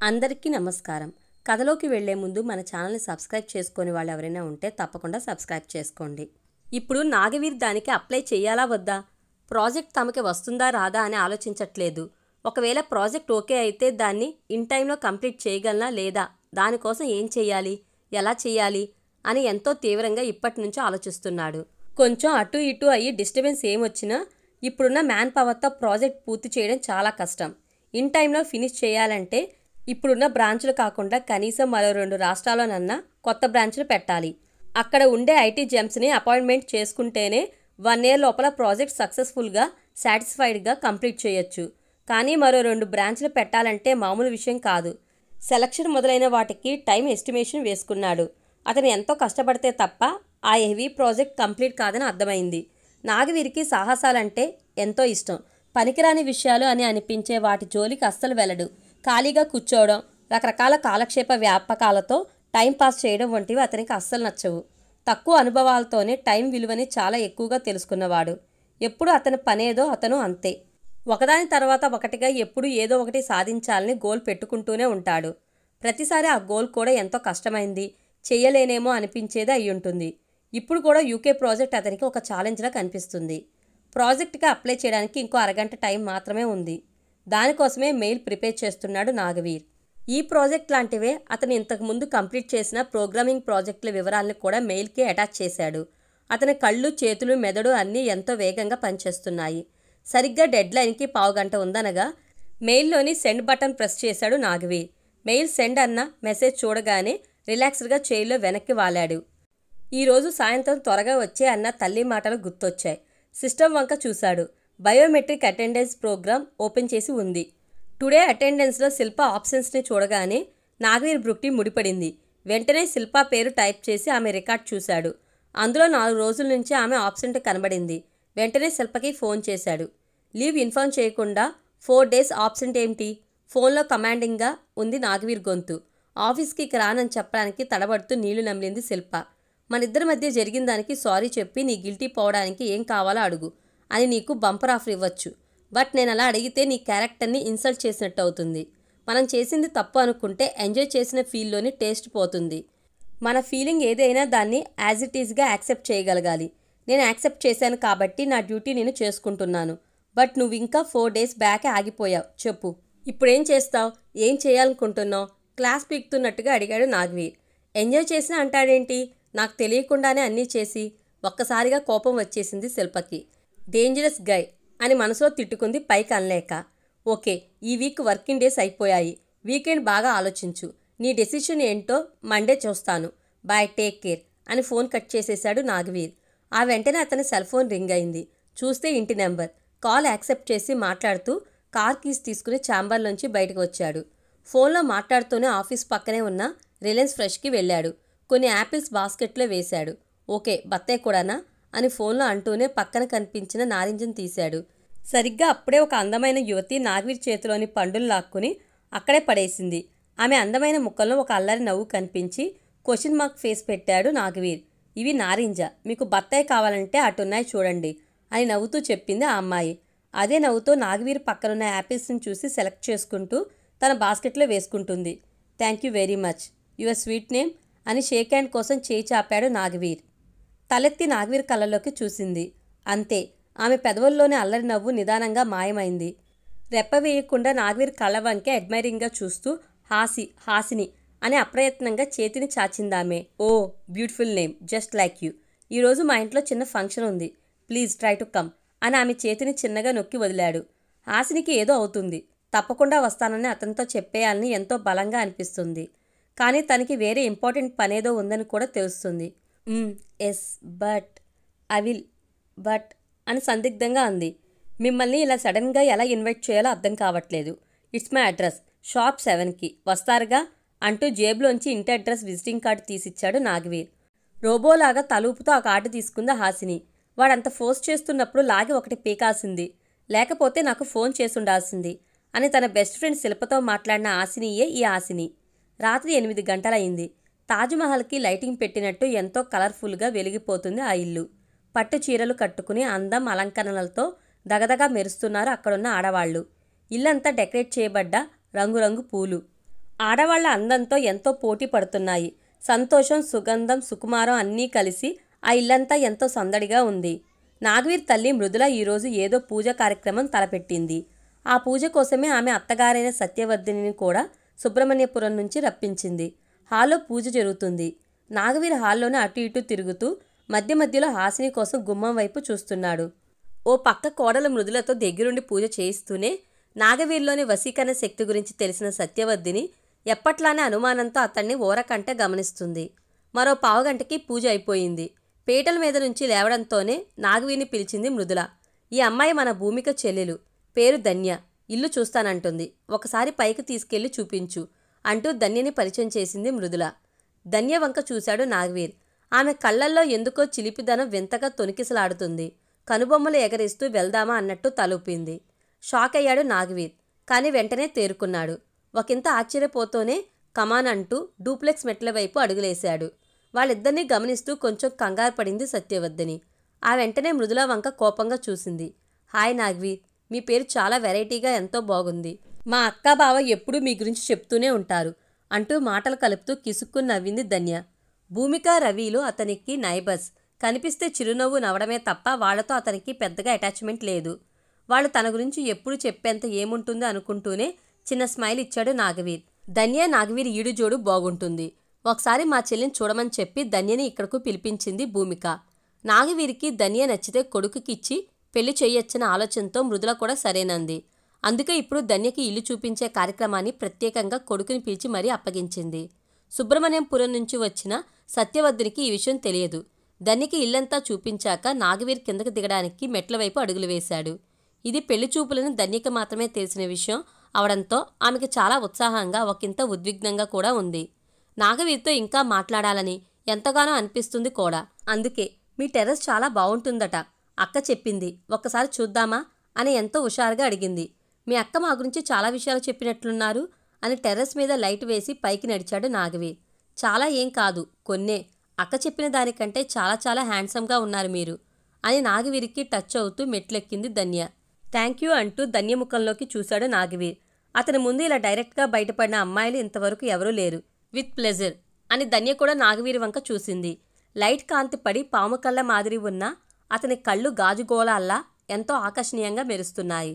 అందరికీ నమస్కారం. కథలోకి వెళ్లే ముందు మన ఛానల్ని సబ్స్క్రైబ్ చేసుకొని వాళ్ళు ఎవరైనా ఉంటే తప్పకుండా సబ్స్క్రైబ్ చేసుకోండి. ఇప్పుడు నాగవీర్ దానికి అప్లై చేయాలా వద్దా, ప్రాజెక్ట్ తమకి వస్తుందా రాదా అని ఆలోచించట్లేదు. ఒకవేళ ప్రాజెక్ట్ ఓకే అయితే దాన్ని ఇన్ టైంలో కంప్లీట్ చేయగలనా లేదా, దానికోసం ఏం చేయాలి, ఎలా చేయాలి అని ఎంతో తీవ్రంగా ఇప్పటి నుంచి ఆలోచిస్తున్నాడు. కొంచెం అటు ఇటు అయ్యి డిస్టర్బెన్స్ ఏమొచ్చినా ఇప్పుడున్న మ్యాన్ పవర్తో ప్రాజెక్ట్ పూర్తి చేయడం చాలా కష్టం. ఇన్ టైంలో ఫినిష్ చేయాలంటే ఇప్పుడున్న బ్రాంచ్లు కాకుండా కనీసం మరో 2 రాష్ట్రాల్లోనన్నా కొత్త బ్రాంచ్లు పెట్టాలి. అక్కడ ఉండే ఐటీ జెమ్స్ని అపాయింట్మెంట్ చేసుకుంటేనే 1 year లోపల ప్రాజెక్ట్ సక్సెస్ఫుల్గా సాటిస్ఫైడ్గా కంప్లీట్ చేయొచ్చు. కానీ మరో 2 బ్రాంచ్లు పెట్టాలంటే మామూలు విషయం కాదు. సెలక్షన్ మొదలైన వాటికి టైం ఎస్టిమేషన్ వేసుకున్నాడు. అతను ఎంతో కష్టపడితే తప్ప ఆ హెవీ ప్రాజెక్ట్ కంప్లీట్ కాదని అర్థమైంది. నాగవీరికి సాహసాలంటే ఎంతో ఇష్టం. పనికిరాని విషయాలు అని అనిపించే వాటి జోలికి అస్సలు వెళ్ళడు. ఖాళీగా కూర్చోవడం, రకరకాల కాలక్షేప వ్యాపకాలతో టైం పాస్ చేయడం వంటివి అతనికి అస్సలు నచ్చవు. తక్కువ అనుభవాలతోనే టైం విలువని చాలా ఎక్కువగా తెలుసుకున్నవాడు. ఎప్పుడు అతని పనేదో అతను అంతే. ఒకదాని తర్వాత ఒకటిగా ఎప్పుడు ఏదో ఒకటి సాధించాలని గోల్ పెట్టుకుంటూనే ఉంటాడు. ప్రతిసారి ఆ గోల్ కూడా ఎంతో కష్టమైంది, చెయ్యలేనేమో అనిపించేదే అయ్యుంటుంది. ఇప్పుడు కూడా యూకే ప్రాజెక్ట్ అతనికి ఒక ఛాలెంజ్లా కనిపిస్తుంది. ప్రాజెక్ట్కి అప్లై చేయడానికి ఇంకో అరగంట టైం మాత్రమే ఉంది. దానికోసమే మెయిల్ ప్రిపేర్ చేస్తున్నాడు నాగవీర్. ఈ ప్రాజెక్ట్ లాంటివే అతను ఇంతకుముందు కంప్లీట్ చేసిన ప్రోగ్రామింగ్ ప్రాజెక్టుల వివరాలను కూడా మెయిల్కి అటాచ్ చేశాడు. అతని కళ్ళు, చేతులు, మెదడు అన్నీ ఎంతో వేగంగా పనిచేస్తున్నాయి. సరిగ్గా డెడ్లైన్కి 1/2 గంట ఉందనగా మెయిల్లోని సెండ్ బటన్ ప్రెస్ చేశాడు నాగవీర్. మెయిల్ సెండ్ అన్న మెసేజ్ చూడగానే రిలాక్స్డ్గా చైర్లో వెనక్కి వాలాడు. ఈరోజు సాయంత్రం త్వరగా వచ్చే అన్న తల్లి మాటలు గుర్తొచ్చాయి. సిస్టమ్ వంక చూశాడు. బయోమెట్రిక్ అటెండెన్స్ ప్రోగ్రామ్ ఓపెన్ చేసి ఉంది. టుడే అటెండెన్స్లో శిల్ప ఆప్షన్స్ని చూడగానే నాగవీర్ బ్రుక్టి ముడిపడింది. వెంటనే శిల్ప పేరు టైప్ చేసి ఆమె రికార్డ్ చూశాడు. అందులో 4 రోజుల నుంచి ఆమె ఆబ్సెంట్ కనబడింది. వెంటనే శిల్పకి ఫోన్ చేశాడు. లీవ్ ఇన్ఫార్మ్ చేయకుండా 4 days ఆబ్సెంట్ ఏంటి? ఫోన్లో కమాండింగ్గా ఉంది నాగవీర్ గొంతు. ఆఫీస్కి రానని చెప్పడానికి తడబడుతూ నీళ్లు నమిలింది శిల్ప. మనిద్దరి మధ్య జరిగిన దానికి సారీ చెప్పి నీ గిల్టీ పోవడానికి ఏం కావాలో అడుగు అని నీకు బంపర్ ఆఫర్ ఇవ్వచ్చు. బట్ నేను అలా అడిగితే నీ క్యారెక్టర్ని ఇన్సల్ట్ చేసినట్టు అవుతుంది. మనం చేసింది తప్పు అనుకుంటే ఎంజాయ్ చేసిన ఫీల్లోని టేస్ట్ పోతుంది. మన ఫీలింగ్ ఏదైనా దాన్ని యాజ్ ఇట్ ఈస్గా యాక్సెప్ట్ చేయగలగాలి. నేను యాక్సెప్ట్ చేశాను కాబట్టి నా డ్యూటీ నేను చేసుకుంటున్నాను. బట్ నువ్వు ఇంకా 4 days బ్యాకే ఆగిపోయావు. చెప్పు, ఇప్పుడేం చేస్తావు, ఏం చేయాలనుకుంటున్నావు? క్లాస్ పీకుతున్నట్టుగా అడిగాడు నాగవీర్. ఎంజాయ్ చేసినా అంటాడేంటి? నాకు తెలియకుండానే అన్నీ చేసి. ఒక్కసారిగా కోపం వచ్చేసింది శిల్పకి. డేంజరస్ గై అని మనసులో తిట్టుకుంది, పైకి అనలేక. ఓకే, ఈ వీక్ వర్కింగ్ డేస్ అయిపోయాయి. వీకెండ్ బాగా ఆలోచించు. నీ డెసిషన్ ఏంటో మండే చూస్తాను. బాయ్, టేక్ కేర్ అని ఫోన్ కట్ చేసేశాడు నాగవీర్. ఆ వెంటనే అతని సెల్ ఫోన్ రింగ్ అయింది. చూస్తే ఇంటి నెంబర్. కాల్ యాక్సెప్ట్ చేసి మాట్లాడుతూ కార్ కీస్ తీసుకుని ఛాంబర్లోంచి బయటకు వచ్చాడు. ఫోన్లో మాట్లాడుతూనే ఆఫీస్ పక్కనే ఉన్న రిలయన్స్ ఫ్రెష్కి వెళ్ళాడు. కొన్ని యాపిల్స్ బాస్కెట్లో వేశాడు. ఓకే, బత్తాయి కూడానా అని ఫోన్లో అంటూనే పక్కన కనిపించిన నారింజను తీశాడు. సరిగ్గా అప్పుడే ఒక అందమైన యువతి నాగవీర్ చేతిలోని పండును లాక్కుని అక్కడే పడేసింది. ఆమె అందమైన ముఖంలో ఒక అల్లరి నవ్వు కనిపించి క్వశ్చన్ మార్క్ ఫేస్ పెట్టాడు నాగవీర్. ఇవి నారింజ, మీకు బత్తాయి కావాలంటే అటున్నాయి చూడండి అని నవ్వుతూ చెప్పింది ఆ అమ్మాయి. అదే నవ్వుతో నాగవీర్ పక్కనున్న యాపిల్స్ని చూసి సెలెక్ట్ చేసుకుంటూ తన బాస్కెట్లో వేసుకుంటుంది. Thank you very much, your sweet name అని షేక్ హ్యాండ్ కోసం చేయి చాపాడు నాగవీర్. తలెత్తి నాగవీర్ కళ్ళలోకి చూసింది. అంతే, ఆమె పెదవుల్లోని అల్లరి నవ్వు నిదానంగా మాయమైంది. రెప్ప వేయకుండా నాగవీర్ కళ్ళ వంకే అడ్మైరింగ్గా చూస్తూ హాసిని అని అప్రయత్నంగా చేతిని చాచిందామె. Oh beautiful name, just like you. ఈరోజు మా ఇంట్లో చిన్న ఫంక్షన్ ఉంది, ప్లీజ్ ట్రై టు కమ్ అని ఆమె చేతిని చిన్నగా నొక్కి వదిలాడు. హాసినికి ఏదో అవుతుంది. తప్పకుండా వస్తానని అతనితో చెప్పేయాలని ఎంతో బలంగా అనిపిస్తుంది. కానీ తనకి వేరే ఇంపార్టెంట్ పనేదో ఉందని కూడా తెలుస్తుంది. Yes but I will but అని సందిగ్ధంగా అంది. మిమ్మల్ని ఇలా సడన్గా ఎలా ఇన్వైట్ చేయాలో అర్థం కావట్లేదు. ఇట్స్ మై అడ్రస్, షార్ప్ 7కి వస్తారుగా అంటూ జేబులోంచి ఇంటి అడ్రస్ విజిటింగ్ కార్డు తీసిచ్చాడు నాగవీర్. రోబోలాగా తలూపుతో ఆ కార్డు తీసుకుంది హాసిని. వాడంత ఫోర్స్ చేస్తున్నప్పుడు లాగి ఒకటి పీకాల్సింది, లేకపోతే నాకు ఫోన్ చేసుండాల్సింది అని తన బెస్ట్ ఫ్రెండ్ శిల్పతో మాట్లాడిన హాసినియే ఈ హాసిని. రాత్రి 8 గంటలయింది. తాజ్మహల్కి లైటింగ్ పెట్టినట్టు ఎంతో కలర్ఫుల్గా వెలిగిపోతుంది ఆ ఇల్లు. పట్టు చీరలు కట్టుకుని అందం అలంకరణలతో దగదగా మెరుస్తున్నారు అక్కడున్న ఆడవాళ్లు. ఇల్లంతా డెకరేట్ చేయబడ్డ రంగురంగు పూలు. ఆడవాళ్ల అందంతో ఎంతో పోటీ పడుతున్నాయి. సంతోషం, సుగంధం, సుకుమారం అన్నీ కలిసి ఆ ఇల్లంతా ఎంతో సందడిగా ఉంది. నాగవీర్ తల్లి మృదుల ఈరోజు ఏదో పూజ కార్యక్రమం తలపెట్టింది. ఆ పూజ కోసమే ఆమె అత్తగారైన సత్యవర్ధినిని కూడా సుబ్రహ్మణ్యపురం నుంచి రప్పించింది. హాల్లో పూజ జరుగుతుంది. నాగవీర్ హాల్లోనే అటు ఇటు తిరుగుతూ మధ్య మధ్యలో హాసిని కోసం గుమ్మం వైపు చూస్తున్నాడు. ఓ పక్క కోడలు మృదులతో దగ్గరుండి పూజ చేయిస్తూనే నాగవీర్లోని వశీకరణ శక్తి గురించి తెలిసిన సత్యవర్ధిని ఎప్పట్లానే అనుమానంతో అతన్ని ఓరకంట గమనిస్తుంది. మరో పావుగంటకి పూజ అయిపోయింది. పీటల మీద నుంచి లేవడంతోనే నాగవీర్ని పిలిచింది మృదుల. ఈ అమ్మాయి మన భూమిక చెల్లెలు, పేరు ధన్య, ఇల్లు చూస్తానంటుంది, ఒకసారి పైకి తీసుకెళ్లి చూపించు అంటూ ధన్యని పరిచయం చేసింది మృదుల. ధన్య వంక చూశాడు నాగవీర్. ఆమె కళ్లల్లో ఎందుకో చిలిపిదనం వింతగా తొణికిసలాడుతుంది. కనుబొమ్మలు ఎగరేస్తూ వెళ్దామా అన్నట్టు తలూపింది. షాక్ అయ్యాడు నాగవీర్. కానీ వెంటనే తేరుకున్నాడు. ఒకంత ఆశ్చర్యపోతూనే కమాన్ అంటూ డూప్లెక్స్ మెట్ల వైపు అడుగులేశాడు. వాళ్ళిద్దరినీ గమనిస్తూ కొంచెం కంగారు పడింది సత్యవర్ధిని. ఆ వెంటనే మృదుల వంక కోపంగా చూసింది. హాయ్ నాగవీర్, మీ పేరు చాలా వెరైటీగా ఎంతో బాగుంది. మా అక్క బావ ఎప్పుడూ మీ గురించి చెప్తూనే ఉంటారు అంటూ మాటలు కలుపుతూ కిసుక్కుని నవ్వింది ధన్య. భూమిక, రవిలు అతనికి నైబర్స్. కనిపిస్తే చిరునవ్వు నవ్వడమే తప్ప వాళ్లతో అతనికి పెద్దగా అటాచ్మెంట్ లేదు. వాళ్ళు తన గురించి ఎప్పుడు చెప్పేంత ఏముంటుందో అనుకుంటూనే చిన్న స్మైల్ ఇచ్చాడు నాగవీర్. ధన్య నాగవీర్ ఈడుజోడు బాగుంటుంది. ఒకసారి మా చెల్లిని చూడమని చెప్పి ధన్యని ఇక్కడకు పిలిపించింది భూమిక. నాగవీరికి ధన్య నచ్చితే కొడుకుకి ఇచ్చి పెళ్లి చేయొచ్చన్న ఆలోచనతో మృదుల కూడా సరేనంది. అందుకే ఇప్పుడు ధన్యకి ఇల్లు చూపించే కార్యక్రమాన్ని ప్రత్యేకంగా కొడుకుని పిలిచి మరీ అప్పగించింది. సుబ్రహ్మణ్యంపురం నుంచి వచ్చిన సత్యవర్ధినికి ఈ విషయం తెలియదు. ధన్యకి ఇల్లంతా చూపించాక నాగవీర్ కిందకు దిగడానికి మెట్ల వైపు అడుగులు వేశాడు. ఇది పెళ్లి చూపులను ధన్యకి మాత్రమే తెలిసిన విషయం అవడంతో ఆమెకి చాలా ఉత్సాహంగా, ఒకంత ఉద్విగ్నంగా కూడా ఉంది. నాగవీర్తో ఇంకా మాట్లాడాలని ఎంతగానో అనిపిస్తుంది కూడా. అందుకే మీ టెర్రస్ చాలా బాగుంటుందట అక్క చెప్పింది, ఒక్కసారి చూద్దామా అని ఎంతో హుషారుగా అడిగింది. మీ అక్క మా గురించి చాలా విషయాలు చెప్పినట్లున్నారు అని టెర్రస్ మీద లైట్ వేసి పైకి నడిచాడు నాగవీర్. చాలా ఏం కాదు, కొన్నే. అక్క చెప్పిన దానికంటే చాలా చాలా హ్యాండ్సమ్గా ఉన్నారు మీరు అని నాగవీరికి టచ్ అవుతూ మెట్లెక్కింది ధన్య. థ్యాంక్ యూ అంటూ ధన్య ముఖంలోకి చూశాడు నాగవీర్. అతని ముందు ఇలా డైరెక్ట్గా బయటపడిన అమ్మాయిలు ఇంతవరకు ఎవరూ లేరు. విత్ ప్లెజర్ అని ధన్య కూడా నాగవీరి వంక చూసింది. లైట్ కాంతి పడి పాము కళ్ళ మాదిరి ఉన్న అతని కళ్ళు గాజుగోళాల్లా ఎంతో ఆకర్షణీయంగా మెరుస్తున్నాయి.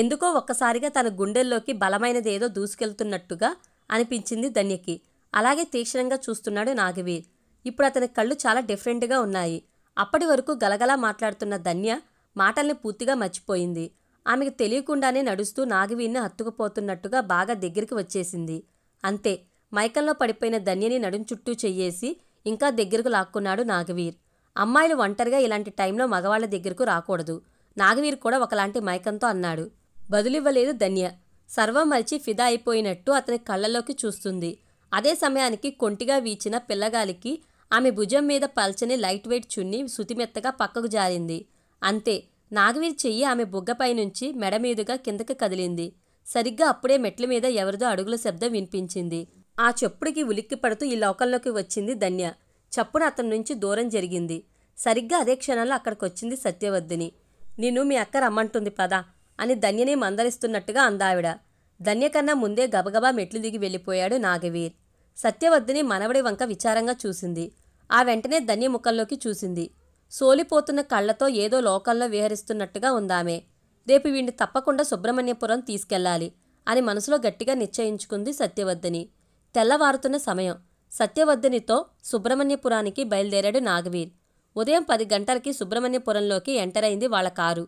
ఎందుకో ఒక్కసారిగా తన గుండెల్లోకి బలమైనదేదో దూసుకెళ్తున్నట్టుగా అనిపించింది ధన్యకి. అలాగే తీక్షణంగా చూస్తున్నాడు నాగవీర్. ఇప్పుడు అతని కళ్ళు చాలా డిఫరెంట్గా ఉన్నాయి. అప్పటి వరకు గలగలా మాట్లాడుతున్న ధన్య మాటల్ని పూర్తిగా మర్చిపోయింది. ఆమెకు తెలియకుండానే నడుస్తూ నాగవీర్ని హత్తుకుపోతున్నట్టుగా బాగా దగ్గరికి వచ్చేసింది. అంతే, మైకంలో పడిపోయిన ధన్యని నడుం చుట్టూ చెయ్యేసి ఇంకా దగ్గరకు లాక్కున్నాడు నాగవీర్. అమ్మాయిలు ఒంటరిగా ఇలాంటి టైంలో మగవాళ్ల దగ్గరకు రాకూడదు. నాగవీర్ కూడా ఒకలాంటి మైకంతో అన్నాడు. బదులివ్వలేదు ధన్య. సర్వం మరిచి ఫిదా అయిపోయినట్టు అతని కళ్ళలోకి చూస్తుంది. అదే సమయానికి కొంటిగా వీచిన పిల్లగాలికి ఆమె భుజం మీద పల్చని లైట్ వెయిట్ చున్ని సుతిమెత్తగా పక్కకు జారింది. అంతే, నాగవీర్ చెయ్యి ఆమె బుగ్గపై నుంచి మెడ మీదుగా కిందకి కదిలింది. సరిగ్గా అప్పుడే మెట్ల మీద ఎవరిదో అడుగుల శబ్దం వినిపించింది. ఆ చప్పుడికి ఉలిక్కి పడుతూ ఈ లోకంలోకి వచ్చింది ధన్య. చప్పున అతని నుంచి దూరం జరిగింది. సరిగ్గా అదే క్షణంలో అక్కడికొచ్చింది సత్యవర్ధిని. నిన్ను మీ అక్క రమ్మంటుంది పదా అని ధన్యని మందలిస్తున్నట్టుగా అందావిడ. ధన్య కన్నా ముందే గబగబా మెట్లు దిగి వెళ్ళిపోయాడు నాగవీర్. సత్యవర్ధిని మనవడి వంక విచారంగా చూసింది. ఆ వెంటనే ధన్య ముఖంలోకి చూసింది. సోలిపోతున్న కళ్లతో ఏదో లోకంలో విహరిస్తున్నట్టుగా ఉందామె. రేపు వీడిని తప్పకుండా సుబ్రహ్మణ్యపురం తీసుకెళ్లాలి అని మనసులో గట్టిగా నిశ్చయించుకుంది సత్యవర్ధిని. తెల్లవారుతున్న సమయం. సత్యవర్ధినితో సుబ్రహ్మణ్యపురానికి బయలుదేరాడు నాగవీర్. ఉదయం 10 గంటలకి సుబ్రహ్మణ్యపురంలోకి ఎంటర్ అయింది వాళ్ల కారు.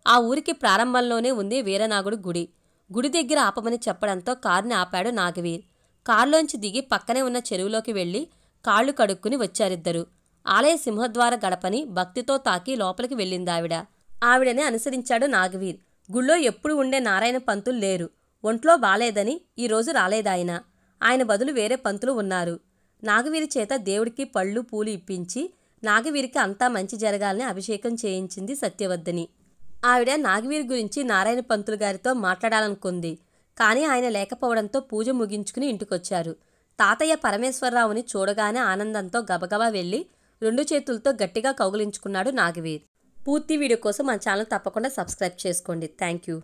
ఆ ఊరికి ప్రారంభంలోనే ఉంది వీరనాగుడి గుడి. గుడి దగ్గర ఆపమని చెప్పడంతో కారుని ఆపాడు నాగవీర్. కారులోంచి దిగి పక్కనే ఉన్న చెరువులోకి వెళ్లి కాళ్లు కడుక్కుని వచ్చారిద్దరు. ఆలయ సింహద్వార గడపని భక్తితో తాకి లోపలికి వెళ్ళిందావిడ. ఆవిడనే అనుసరించాడు నాగవీర్. గుళ్ళో ఎప్పుడు ఉండే నారాయణ పంతులు లేరు. ఒంట్లో బాలేదని ఈరోజు రాలేదాయన. ఆయన బదులు వేరే పంతులు ఉన్నారు. నాగవీరి చేత దేవుడికి పళ్ళు పూలు ఇప్పించి నాగవీరికి అంతా మంచి జరగాలని అభిషేకం చేయించింది సత్యవర్ధిని. ఆవిడ నాగవీరి గురించి నారాయణ పంతులు గారితో మాట్లాడాలనుకుంది. కానీ ఆయన లేకపోవడంతో పూజ ముగించుకుని ఇంటికొచ్చారు. తాతయ్య పరమేశ్వరరావుని చూడగానే ఆనందంతో గబగబా వెళ్ళి 2 చేతులతో గట్టిగా కౌగిలించుకున్నాడు నాగవీర్. పూర్తి వీడియో కోసం మన ఛానల్ తప్పకుండా సబ్స్క్రైబ్ చేసుకోండి. Thank you.